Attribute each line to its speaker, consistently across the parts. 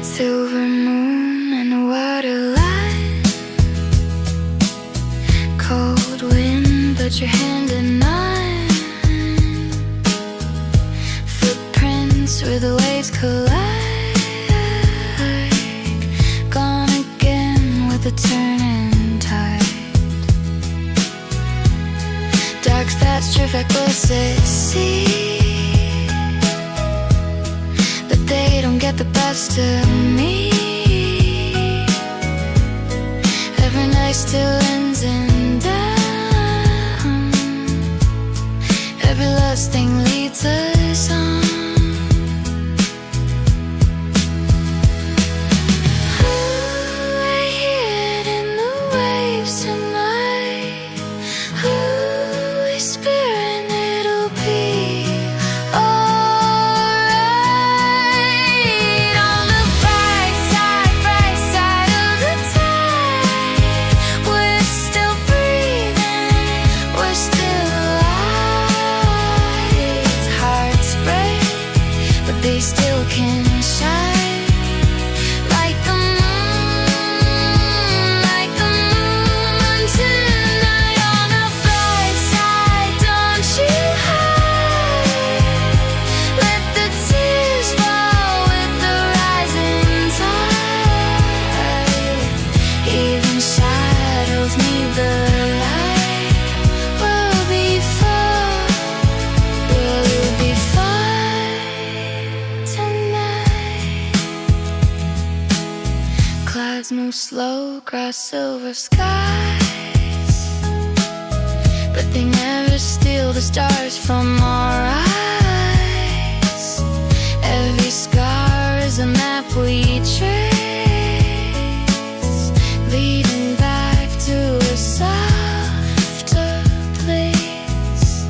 Speaker 1: Silver moon and a waterline, cold wind, but your hand in mine. Footprints where the waves collide, gone again with the turning tide. Dark thoughts drift reckless at sea, but they don't get the best of me. Every night still ends in down. Every last thing leads us on. Ooh, I hear it in the waves tonight. Ooh, whispering it'll be alright. On the bright side of the tide, we're still breathing, we're still alive. Hearts break, but they still can shine. Like the moon tonight. On the bright side, don't you hide. Let the tears fall with the rising tide. Even shadows need the light. We'll be fine tonight. Clouds move slow across silver skies, but they never steal the stars from our eyes. Every scar is a map we trace, leading back to a softer place.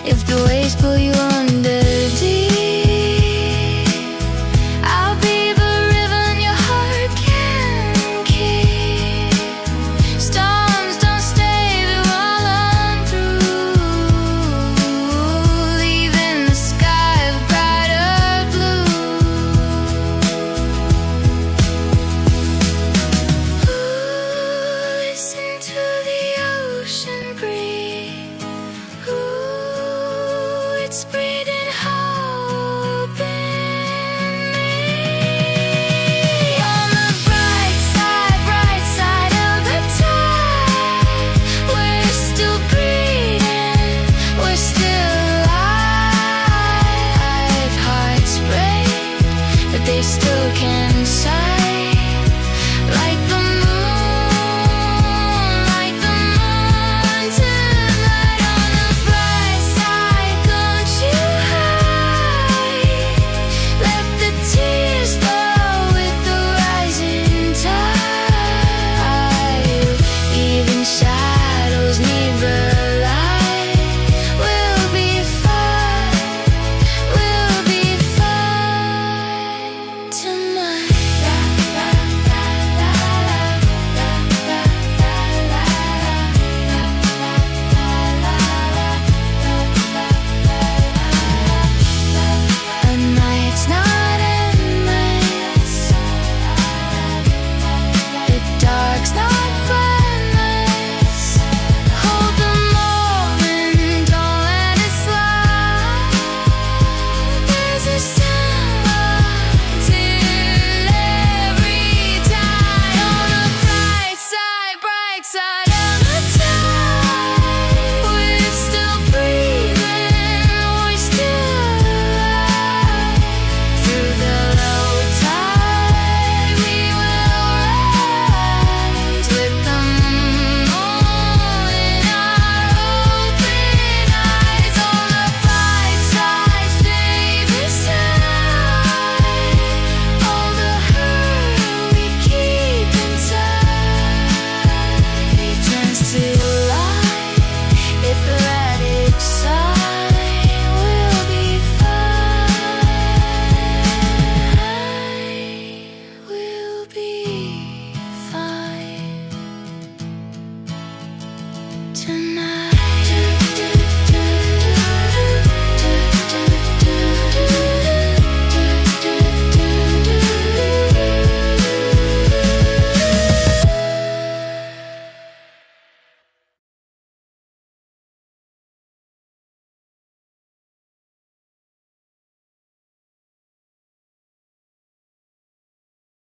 Speaker 1: If the waves pull you under deep, I'll be the river your heart can keep. Storms don't stay, they're all on through, leaving the sky a brighter blue. Ooh, listen to the ocean breathe. Ooh, it's breathing.